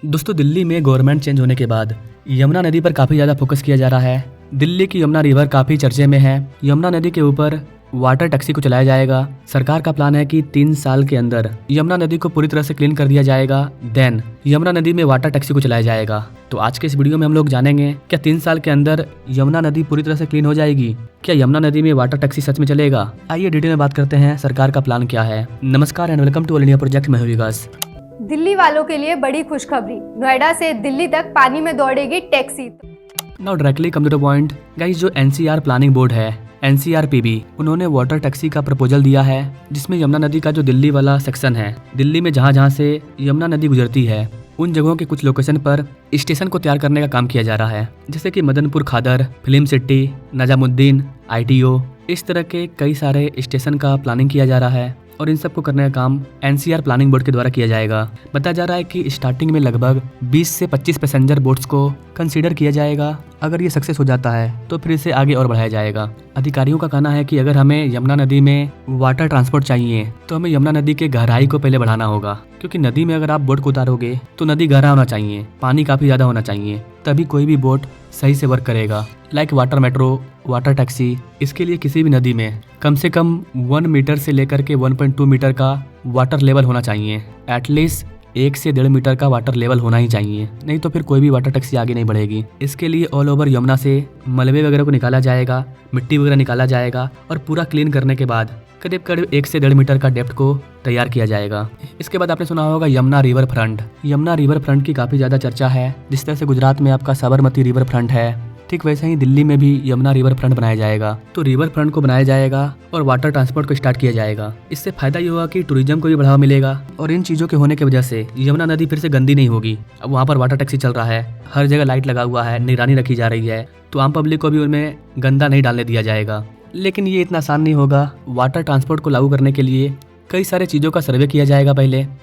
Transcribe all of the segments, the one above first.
दोस्तों, दिल्ली में government change होने के बाद यमुना नदी पर काफ़ी ज़्यादा फोकस किया जा रहा है। दिल्ली की यमुना रिवर काफ़ी चर्चे में है। यमुना नदी के ऊपर वाटर टैक्सी को चलाया जाएगा। सरकार का प्लान है कि 3 साल के अंदर यमुना नदी को पूरी तरह से क्लीन कर दिया जाएगा। देन यमुना नदी में वाटर टैक्सी को चलाया जाएगा। तो आज के इस वीडियो में हम लोग जानेंगे क्या 3 साल के अंदर यमुना नदी पूरी तरह से क्लीन हो जाएगी? क्या यमुना नदी में वाटर टैक्सी सच में चलेगा? आइए डिटेल में बात करते हैं सरकार का प्लान क्या है। नमस्कार and welcome to all India project. मैं हूं विकास। दिल्ली वालों के लिए बड़ी खुशखबरी, नोएडा से दिल्ली तक पानी में दौड़ेगी taxi. Now directly come to the point guys, जो एनसीआर प्लानिंग बोर्ड है NCRPB, उन्होंने वाटर टैक्सी का प्रपोजल दिया है, जिसमें यमुना नदी का जो दिल्ली वाला सेक्शन है, दिल्ली में जहाँ से यमुना नदी गुजरती है, उन जगहों के कुछ लोकेशन पर स्टेशन को तैयार करने का काम किया जा रहा है, जैसे कि मदनपुर खादर, फिल्म सिटी, नजामुद्दीन, ITO, इस तरह के कई सारे स्टेशन का प्लानिंग किया जा रहा है और इन सब को करने का काम NCR प्लानिंग बोर्ड के द्वारा किया जाएगा। बताया जा रहा है कि स्टार्टिंग में लगभग 20 से 25 पैसेंजर बोट्स को कंसीडर किया जाएगा। अगर ये सक्सेस हो जाता है तो फिर इसे आगे और बढ़ाया जाएगा। अधिकारियों का कहना है कि अगर हमें यमुना नदी में वाटर ट्रांसपोर्ट चाहिए तो हमें यमुना नदी के गहराई को पहले बढ़ाना होगा, क्योंकि नदी में अगर आप बोट को उतारोगे तो नदी गहरा होना चाहिए, पानी काफी ज्यादा होना चाहिए, तभी कोई भी बोट सही से वर्क करेगा। Like water metro, water taxi, इसके लिए किसी भी नदी में कम से कम 1 मीटर से लेकर के 1.2 मीटर का वाटर लेवल होना चाहिए। एटलीस्ट 1 से 1.5 मीटर का वाटर लेवल होना ही चाहिए, नहीं तो फिर कोई भी वाटर टैक्सी आगे नहीं बढ़ेगी। इसके लिए ऑल ओवर यमुना से मलबे वगैरह को निकाला जाएगा, मिट्टी वगैरह निकाला जाएगा और पूरा क्लीन करने के बाद करीब करीब 1 से 1.5 मीटर का डेप्थ को तैयार किया जाएगा। इसके बाद आपने सुना होगा Yamuna river front. Yamuna river front की काफी ज्यादा चर्चा है। जिस तरह से गुजरात में आपका साबरमती रिवर फ्रंट है, ठीक वैसे ही दिल्ली में भी यमुना रिवर फ्रंट बनाया जाएगा। तो रिवर फ्रंट को बनाया जाएगा और वाटर ट्रांसपोर्ट को स्टार्ट किया जाएगा। इससे फायदा ये होगा कि टूरिज्म को भी बढ़ावा मिलेगा और इन चीजों के होने की वजह से यमुना नदी फिर से गंदी नहीं होगी। अब वहाँ पर वाटर टैक्सी चल रहा है, हर जगह लाइट लगा हुआ है, निगरानी रखी जा रही है, तो आम पब्लिक को भी उनमें गंदा नहीं डालने दिया जाएगा। लेकिन ये इतना आसान नहीं होगा। वाटर ट्रांसपोर्ट को लागू करने के लिए कई सारे चीज़ों का सर्वे किया जाएगा।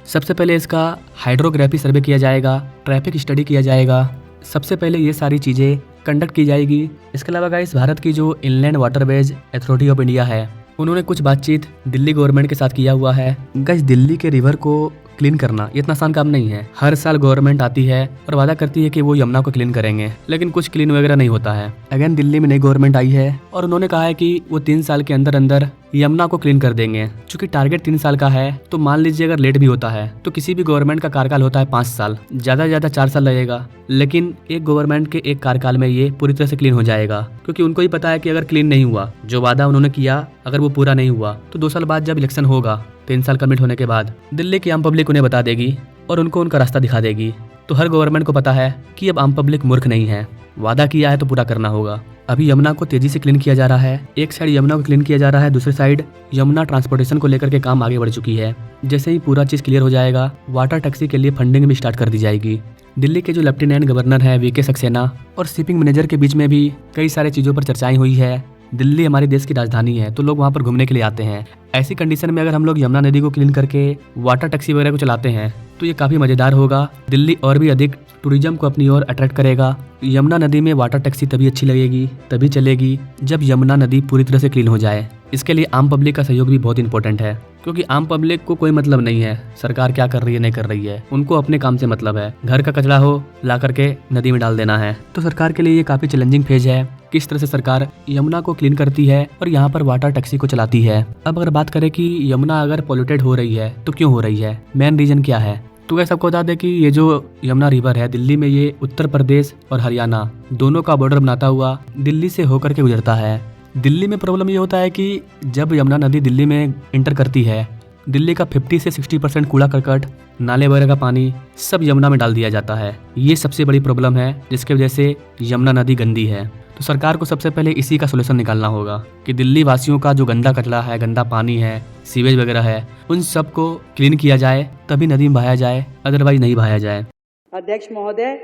सबसे पहले इसका हाइड्रोग्राफी सर्वे किया जाएगा, ट्रैफिक स्टडी किया जाएगा। सबसे पहले ये सारी चीज़ें कंडक्ट की जाएगी। इसके अलावा गाइस, भारत की जो inland waterways authority of India है, उन्होंने कुछ बातचीत दिल्ली गवर्नमेंट के साथ किया हुआ है। गाइस, दिल्ली के रिवर को क्लीन करना ये इतना आसान काम नहीं है। हर साल गवर्नमेंट आती है और वादा करती है कि वो यमुना को क्लीन करेंगे, लेकिन कुछ क्लीन वगैरह नहीं होता है। अगेन दिल्ली में नई गवर्नमेंट आई है और उन्होंने कहा है कि वो 3 साल के अंदर अंदर यमुना को क्लीन कर देंगे। चूंकि टारगेट 3 साल का है, तो मान लीजिए अगर लेट भी होता है तो किसी भी गवर्नमेंट का कार्यकाल होता है 5 साल, ज्यादा से ज्यादा 4 साल लगेगा, लेकिन एक गवर्नमेंट के एक कार्यकाल में ये पूरी तरह से क्लीन हो जाएगा। क्योंकि उनको ही पता है कि अगर क्लीन नहीं हुआ, जो वादा उन्होंने किया अगर वो पूरा नहीं हुआ, तो 2 साल बाद जब इलेक्शन होगा, 3 साल कमिट होने के बाद दिल्ली की आम पब्लिक उन्हें बता देगी और उनको उनका रास्ता दिखा देगी। तो हर गवर्नमेंट को पता है कि अब आम पब्लिक मूर्ख नहीं है, वादा किया है तो पूरा करना होगा। अभी यमुना को तेजी से क्लीन किया जा रहा है। एक साइड यमुना को क्लीन किया जा रहा है, दूसरी साइड यमुना ट्रांसपोर्टेशन को लेकर के काम आगे बढ़ चुकी है। जैसे ही पूरा चीज क्लियर हो जाएगा, वाटर टैक्सी के लिए फंडिंग भी स्टार्ट कर दी जाएगी। दिल्ली के जो लेफ्टिनेंट गवर्नर है VK सक्सेना और शिपिंग मैनेजर के बीच में भी कई सारी चीजों पर चर्चाएं हुई है। दिल्ली हमारे देश की राजधानी है, तो लोग वहाँ पर घूमने के लिए आते हैं। ऐसी कंडीशन में अगर हम लोग यमुना नदी को क्लीन करके वाटर टैक्सी वगैरह को चलाते हैं तो ये काफी मजेदार होगा। दिल्ली और भी अधिक टूरिज्म को अपनी ओर अट्रैक्ट करेगा। यमुना नदी में वाटर टैक्सी तभी अच्छी लगेगी, तभी चलेगी जब यमुना नदी पूरी तरह से क्लीन हो जाए। इसके लिए आम पब्लिक का सहयोग भी बहुत इंपॉर्टेंट है, क्योंकि आम पब्लिक को कोई मतलब नहीं है सरकार क्या कर रही है नहीं कर रही है, उनको अपने काम से मतलब है। घर का कचरा हो ला करके नदी में डाल देना है। तो सरकार के लिए ये काफी चैलेंजिंग फेज है, किस तरह से सरकार यमुना को क्लीन करती है और यहाँ पर वाटर टैक्सी को चलाती है। अब अगर बात करें कि यमुना अगर पोल्यूटेड हो रही है तो क्यों हो रही है, मेन रीजन क्या है, तो वह सबको बता दें कि ये जो यमुना रिवर है दिल्ली में, ये उत्तर प्रदेश और हरियाणा दोनों का बॉर्डर बनाता हुआ दिल्ली से होकर के गुजरता है। दिल्ली में प्रॉब्लम ये होता है कि जब यमुना नदी दिल्ली में इंटर करती है, दिल्ली का 50 से 60% कूड़ा करकट, नाले वगैरह का पानी सब यमुना में डाल दिया जाता है। ये सबसे बड़ी प्रॉब्लम है, जिसकी वजह से यमुना नदी गंदी है। तो सरकार को सबसे पहले इसी का सोल्यूशन निकालना होगा कि दिल्ली वासियों का जो गंदा कचरा है, गंदा पानी है, सीवेज वगैरह है, उन सब को क्लीन किया जाए, तभी नदी में बहाया जाए, अदरवाइज नहीं बहाया जाए। अध्यक्ष महोदय,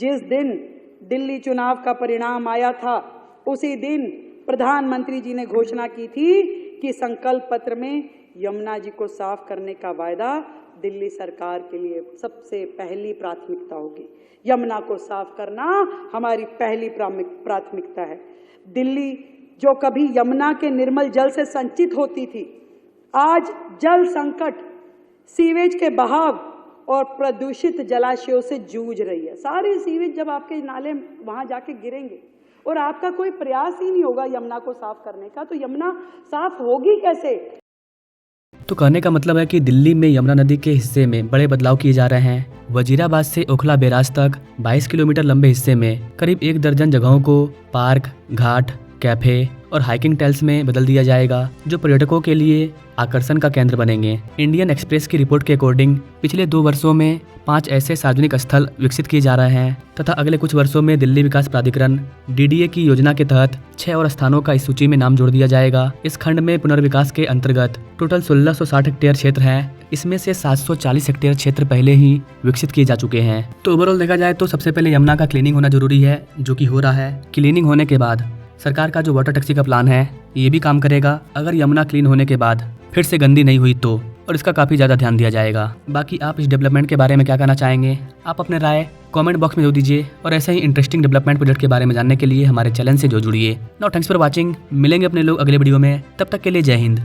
जिस दिन दिल्ली चुनाव का परिणाम आया था, उसी दिन प्रधानमंत्री जी ने घोषणा की थी कि संकल्प पत्र में यमुना जी को साफ करने का वायदा दिल्ली सरकार के लिए सबसे पहली प्राथमिकता होगी। यमुना को साफ करना हमारी पहली प्राथमिकता है। दिल्ली जो कभी यमुना के निर्मल जल से संचित होती थी, आज जल संकट, सीवेज के बहाव और प्रदूषित जलाशयों से जूझ रही है। सारे सीवेज जब आपके नाले वहां जाके गिरेंगे और आपका कोई प्रयास ही नहीं होगा यमुना को साफ करने का, तो यमुना साफ होगी कैसे? तो कहने का मतलब है कि दिल्ली में यमुना नदी के हिस्से में बड़े बदलाव किए जा रहे हैं। वजीराबाद से ओखला बैराज तक 22 किलोमीटर लंबे हिस्से में करीब 1 दर्जन जगहों को पार्क, घाट, कैफे और हाइकिंग ट्रेल्स में बदल दिया जाएगा, जो पर्यटकों के लिए आकर्षण का केंद्र बनेंगे। इंडियन एक्सप्रेस की रिपोर्ट के अकॉर्डिंग पिछले 2 वर्षों में 5 ऐसे सार्वजनिक स्थल विकसित किए जा रहे हैं तथा अगले कुछ वर्षों में दिल्ली विकास प्राधिकरण DDA की योजना के तहत 6 और स्थानों का इस सूची में नाम जोड़ दिया जाएगा। इस खंड में पुनर्विकास के अंतर्गत टोटल 1660 हेक्टेयर क्षेत्र है। इसमें से 740 हेक्टेयर क्षेत्र पहले ही विकसित किए जा चुके हैं। तो ओवरऑल देखा जाए तो सबसे पहले यमुना का क्लीनिंग होना जरूरी है, जो कि हो रहा है। क्लीनिंग होने के बाद सरकार का जो वाटर टैक्सी का प्लान है ये भी काम करेगा। अगर यमुना क्लीन होने के बाद फिर से गंदी नहीं हुई तो, और इसका काफ़ी ज़्यादा ध्यान दिया जाएगा। बाकी आप इस डेवलपमेंट के बारे में क्या कहना चाहेंगे, आप अपने राय कमेंट बॉक्स में दे दीजिए और ऐसे ही इंटरेस्टिंग डेवलपमेंट प्रोजेक्ट के बारे में जानने के लिए हमारे चैनल से जुड़िए। Now thanks for watching. मिलेंगे अपने लोग अगले वीडियो में, तब तक के लिए जय हिंद।